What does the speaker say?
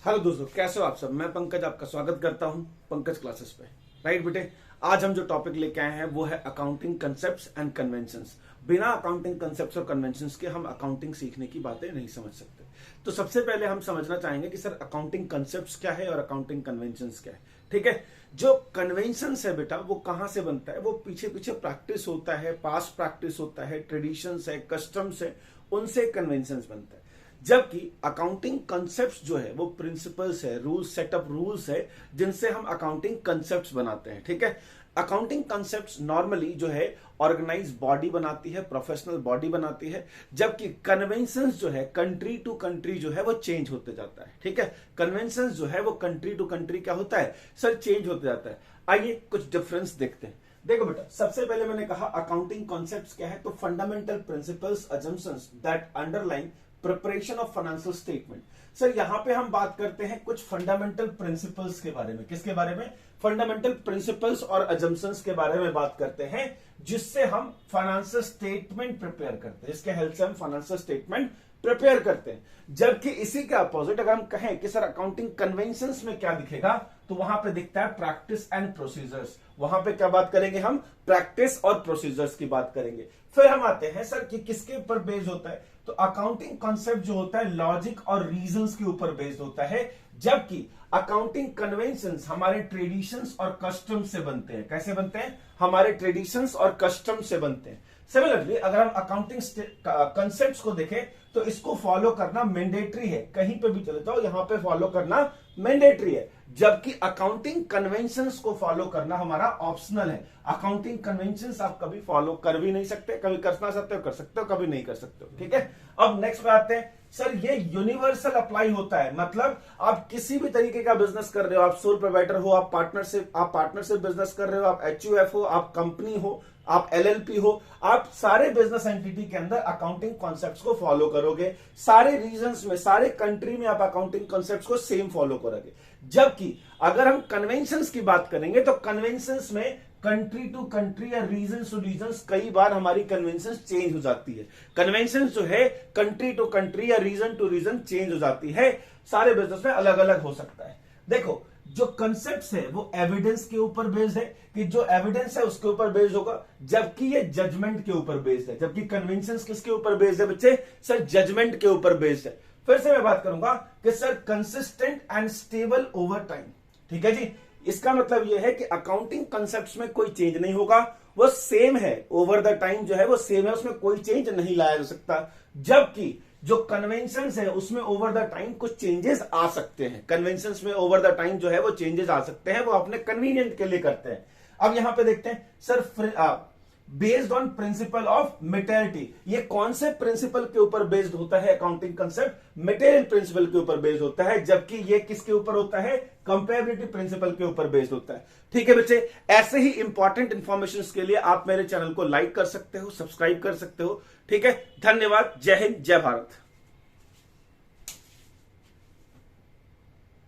Hello दोस्तों, कैसे हो आप सब। मैं पंकज आपका स्वागत करता हूं पंकज क्लासेस पे। राइट बेटे, आज हम जो टॉपिक लेके आए हैं वो है अकाउंटिंग कंसेप्ट्स एंड कन्वेंशंस। बिना अकाउंटिंग कंसेप्ट्स और कन्वेंशंस के हम अकाउंटिंग सीखने की बातें नहीं समझ सकते। तो सबसे पहले हम समझना चाहेंगे कि सर अकाउंटिंग कंसेप्ट्स क्या है और अकाउंटिंग कन्वेंशंस क्या है। ठीक है, जो कन्वेंशंस है बेटा वो कहां से बनता है, वो पीछे पीछे प्रैक्टिस होता है, पास्ट प्रैक्टिस होता है, ट्रेडिशंस है, कस्टम्स है, उनसे कन्वेंशंस बनता है। जबकि अकाउंटिंग कंसेप्ट्स जो है वो प्रिंसिपल्स है, रूल्स, सेटअप रूल्स है जिनसे हम अकाउंटिंग कंसेप्ट्स बनाते हैं। ठीक है, अकाउंटिंग कंसेप्ट्स नॉर्मली जो है ऑर्गेनाइज बॉडी बनाती है, प्रोफेशनल बॉडी बनाती है, जबकि कन्वेंशंस जो है कंट्री टू कंट्री जो है वो चेंज होते जाता है। ठीक है, कन्वेंशंस जो है वो कंट्री टू कंट्री क्या होता है सर, चेंज होते जाता है। आइए कुछ डिफरेंस देखते हैं। देखो बेटा, सबसे पहले मैंने कहा अकाउंटिंग कॉन्सेप्ट्स क्या है, तो fundamental principles assumptions that underline preparation of financial statement. Sir यहां पे हम बात करते हैं कुछ फंडामेंटल प्रिंसिपल्स के बारे में। किसके बारे में? फंडामेंटल प्रिंसिपल्स और अजम्पशंस के बारे में बात करते हैं, जिससे हम फाइनेंशियल स्टेटमेंट प्रिपेयर करते हैं, जिसके हेल्प से हम फाइनेंशियल स्टेटमेंट प्रिपेयर करते हैं। जबकि इसी के अपोजिट अगर हम कहें कि सर अकाउंटिंग कन्वेंशंस में क्या दिखेगा, तो वहां पे दिखता है प्रैक्टिस एंड प्रोसीजर्स। वहां पे क्या बात करेंगे हम? प्रैक्टिस और प्रोसीजर्स की बात करेंगे। फिर हम आते हैं सर कि किसके ऊपर बेस्ड होता है, तो अकाउंटिंग कॉन्सेप्ट जो होता है लॉजिक और रीजंस के ऊपर बेस्ड होता है, जबकि अकाउंटिंग कन्वेंशंस हमारे ट्रेडिशंस और कस्टम से बनते हैं। कैसे बनते हैं? हमारे ट्रेडिशंस और कस्टम से बनते हैं। सिमिलरली अगर हम अकाउंटिंग कंसेप्ट्स को देखें तो इसको फॉलो करना मैंडेटरी है। कहीं पे भी चले जाओ यहां पे फॉलो करना मैंडेटरी है, जबकि अकाउंटिंग कन्वेंशंस को फॉलो करना हमारा ऑप्शनल है। अकाउंटिंग कन्वेंशंस आप कभी फॉलो कर भी नहीं सकते, कभी करना चाहते हो कर सकते हो, कभी नहीं कर सकते हो। ठीक है, अब नेक्स्ट पे आते हैं। सर ये यूनिवर्सल अप्लाई होता है, मतलब आप किसी भी तरीके का बिजनेस कर रहे हो, आप सोल प्रोवाइडर हो, आप पार्टनरशिप बिजनेस कर रहे हो, आप एचयूएफ हो, आप कंपनी हो, आप एलएलपी हो, आप सारे बिजनेस एंटिटी के अंदर अकाउंटिंग कॉन्सेप्ट्स को फॉलो करोगे। सारे रीजन्स में, सारे कंट्री में आप अकाउंटिंग कॉन्सेप्ट्स को सेम फॉलो करोगे। जबकि अगर हम कन्वेंशंस की बात करेंगे तो कन्वेंशंस में कंट्री टू कंट्री या रीजन टू रीजन कई बार हमारी कन्वेंशन चेंज हो जाती है। कन्वेंशन जो है कंट्री टू कंट्री या रीजन टू रीजन चेंज हो जाती है, सारे बिजनेस में अलग अलग हो सकता है। देखो जो कंसेप्ट्स है वो एविडेंस के ऊपर बेस्ड है, कि जो एविडेंस है उसके ऊपर बेस्ड होगा, जबकि ये जजमेंट के ऊपर बेस्ड है। जबकि कन्वेंशंस किसके ऊपर बेस्ड है बच्चे? सर जजमेंट के ऊपर बेस्ड है। फिर से मैं बात करूंगा कि sir consistent and stable over time. ठीक है जी, इसका मतलब यह है कि अकाउंटिंग कंसेप्ट्स में कोई चेंज नहीं होगा, वो सेम है ओवर द टाइम, जो है वो सेम है, उसमें कोई चेंज नहीं लाया जा सकता। जबकि जो कन्वेंशंस है उसमें ओवर द टाइम कुछ चेंजेस आ सकते हैं। कन्वेंशंस में ओवर द टाइम जो है वो चेंजेस आ सकते हैं, वो अपने कन्वीनियंट के लिए करते हैं। अब यहां पे देखते हैं sir based on principle of maturity, ये कौन से प्रिंसिपल के ऊपर बेस्ड होता है? अकाउंटिंग कंसेप्ट मेटेरियल प्रिंसिपल के ऊपर बेस्ड होता है, जबकि ये किसके ऊपर होता है? कंपेरेबिलिटी प्रिंसिपल के ऊपर बेस्ड होता है। ठीक है बच्चे, ऐसे ही इंपॉर्टेंट इंफॉर्मेशन के लिए आप मेरे चैनल को लाइक कर सकते हो, सब्सक्राइब कर सकते हो। ठीक है, धन्यवाद। जय हिंद, जय भारत।